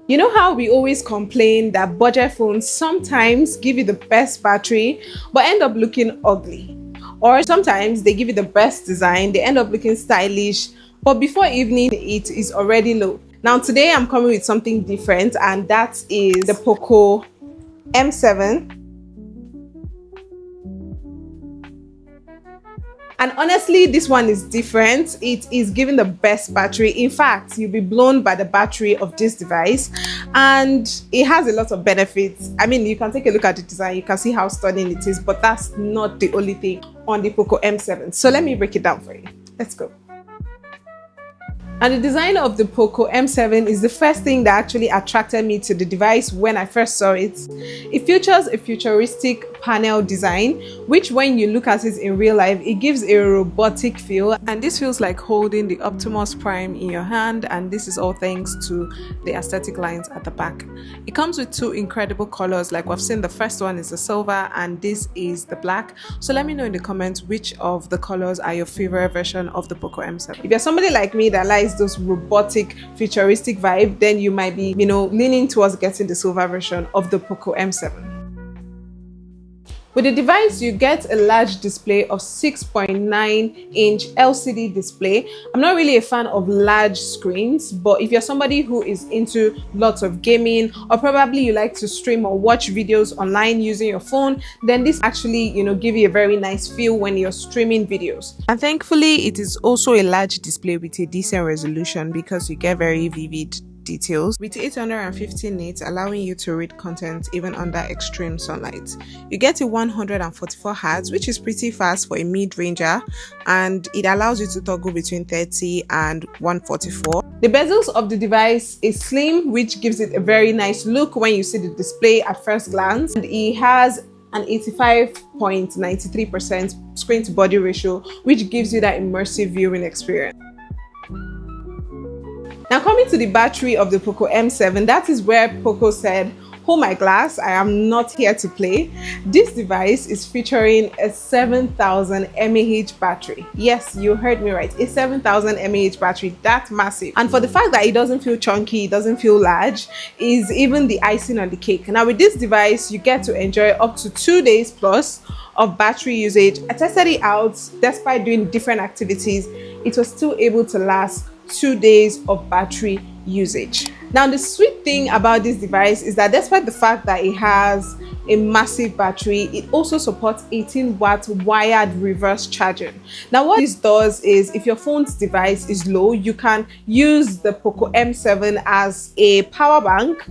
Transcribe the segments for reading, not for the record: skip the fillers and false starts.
You know how we always complain that budget phones sometimes give you the best battery but end up looking ugly? Or sometimes they give you the best design, they end up looking stylish, but before evening it is already low. Now today I'm coming with something different, and that is the Poco M7. And honestly, this one is different. It is giving the best battery. In fact, you'll be blown by the battery of this device, and it has a lot of benefits. I mean, you can take a look at the design, you can see how stunning it is, but that's not the only thing on the Poco M7. So let me break it down for you. Let's go. And the design of the Poco M7 is the first thing that actually attracted me to the device when I first saw it. It features a futuristic panel design, which when you look at it in real life, it gives a robotic feel. And this feels like holding the Optimus Prime in your hand, and this is all thanks to the aesthetic lines at the back. It comes with two incredible colors. Like we've seen, the first one is the silver and this is the black. So let me know in the comments which of the colors are your favorite version of the Poco M7. If you're somebody like me that likes those robotic futuristic vibe, then you might be leaning towards getting the silver version of the Poco M7. With the device, you get a large display of 6.9-inch LCD display. I'm not really a fan of large screens, but if you're somebody who is into lots of gaming, or probably you like to stream or watch videos online using your phone, then this actually, give you a very nice feel when you're streaming videos. And thankfully, it is also a large display with a decent resolution because you get very vivid details with 850 nits, allowing you to read content even under extreme sunlight. You get a 144 Hz, which is pretty fast for a mid-ranger, and it allows you to toggle between 30 and 144. The bezels of the device is slim, which gives it a very nice look when you see the display at first glance, and it has an 85.93% screen to body ratio, which gives you that immersive viewing experience. Now coming to the battery of the Poco M7, that is where Poco said, "Hold my glass, I am not here to play." This device is featuring a 7000 mAh battery. Yes, you heard me right, a 7000 mAh battery. That's massive. And for the fact that it doesn't feel chunky, it doesn't feel large, is even the icing on the cake. Now with this device, you get to enjoy up to 2 days plus of battery usage. I tested it out. Despite doing different activities, it was still able to last 2 days of battery usage. Now the sweet thing about this device is that despite the fact that it has a massive battery, it also supports 18-watt wired reverse charging. Now what this does is, if your phone's device is low, you can use the Poco M7 as a power bank,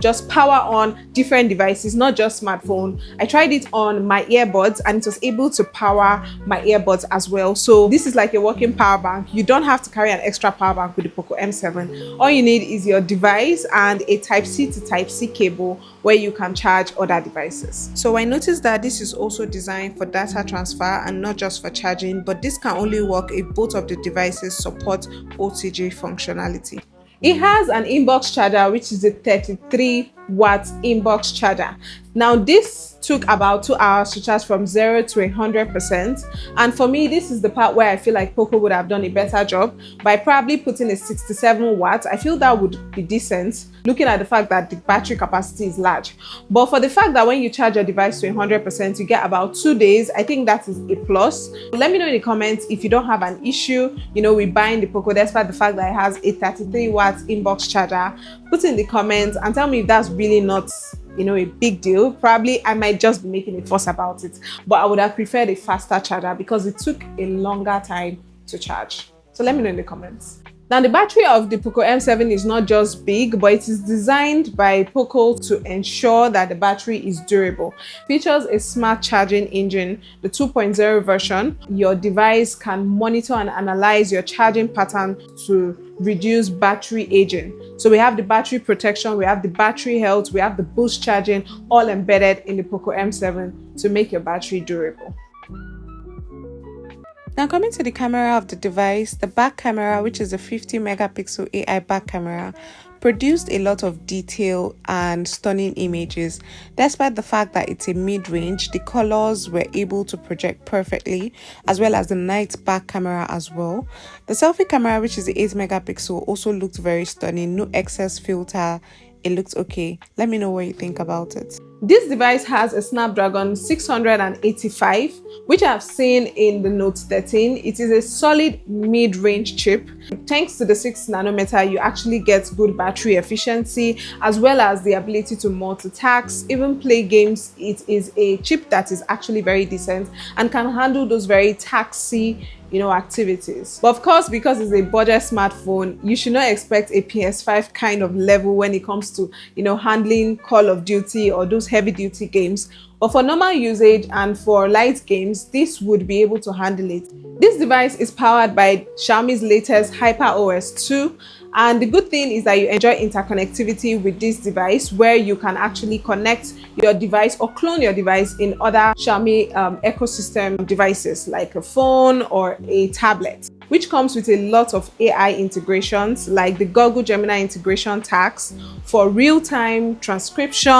just power on different devices, not just smartphone. I tried it on my earbuds and it was able to power my earbuds as well. So this is like a working power bank. You don't have to carry an extra power bank with the Poco M7. All you need is your device and a Type-C to Type-C cable where you can charge other devices. So I noticed that this is also designed for data transfer and not just for charging, but this can only work if both of the devices support OTG functionality. It has an inbox charger, which is a 33-watt inbox charger. Now this took about 2 hours to charge from 0 to 100%, and for me this is the part where I feel like Poco would have done a better job by probably putting a 67 watts. I feel that would be decent looking at the fact that the battery capacity is large, but for the fact that when you charge your device to 100% you get about 2 days, I think that is a plus. Let me know in the comments if you don't have an issue with buying the Poco despite the fact that it has a 33-watt inbox charger. Put in the comments and tell me if that's really not a big deal. Probably I might just be making a fuss about it, but I would have preferred a faster charger because it took a longer time to charge. So let me know in the comments. Now the battery of the Poco M7 is not just big, but it is designed by Poco to ensure that the battery is durable. Features a smart charging engine, the 2.0 version. Your device can monitor and analyze your charging pattern to reduce battery aging. So we have the battery protection, we have the battery health, we have the boost charging, all embedded in the Poco M7 to make your battery durable. Now coming to the camera of the device, the back camera, which is a 50 megapixel AI back camera, produced a lot of detail and stunning images. Despite the fact that it's a mid-range, the colors were able to project perfectly, as well as the night back camera as well. The selfie camera, which is the 8 megapixel, also looked very stunning. No excess filter. It looked okay. Let me know what you think about it. This device has a Snapdragon 685, which I've seen in the Note 13. It is a solid mid-range chip. Thanks to the 6 nanometer, you actually get good battery efficiency, as well as the ability to multitask, even play games. It is a chip that is actually very decent and can handle those very taxi activities. But of course, because it's a budget smartphone, you should not expect a PS5 kind of level when it comes to handling Call of Duty or those heavy duty games. But for normal usage and for light games, this would be able to handle it. This device is powered by Xiaomi's latest HyperOS 2. And the good thing is that you enjoy interconnectivity with this device, where you can actually connect your device or clone your device in other Xiaomi ecosystem devices like a phone or a tablet, which comes with a lot of AI integrations like the Google Gemini integration tags for real-time transcription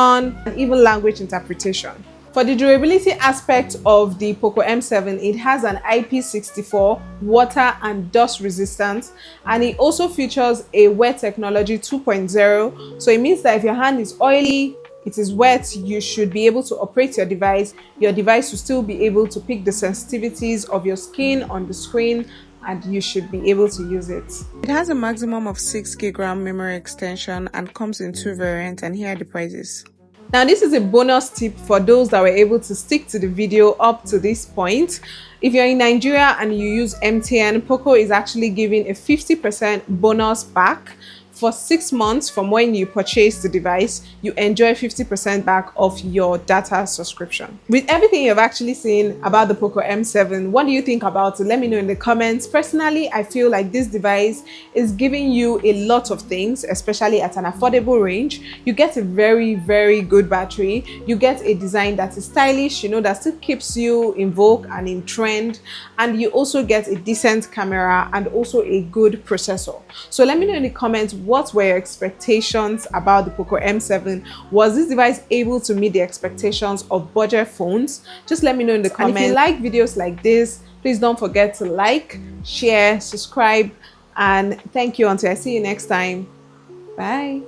and even language interpretation. For the durability aspect of the Poco M7, it has an IP64 water and dust resistance, and it also features a Wear Technology 2.0. So it means that if your hand is oily, it is wet, you should be able to operate your device. Your device will still be able to pick the sensitivities of your skin on the screen, and you should be able to use it. It has a maximum of 6 gig RAM memory extension and comes in 2 variants, and here are the prices. Now, this is a bonus tip for those that were able to stick to the video up to this point. If you're in Nigeria and you use MTN, Poco is actually giving a 50% bonus back. For 6 months from when you purchase the device, you enjoy 50% back of your data subscription. With everything you've actually seen about the Poco M7, what do you think about it? Let me know in the comments. Personally, I feel like this device is giving you a lot of things, especially at an affordable range. You get a very, very good battery. You get a design that is stylish, that still keeps you in vogue and in trend. And you also get a decent camera and also a good processor. So let me know in the comments, what were your expectations about the Poco M7? Was this device able to meet the expectations of budget phones? Just let me know in the comments. And if you like videos like this, please don't forget to like, share, subscribe, and thank you until I see you next time. Bye.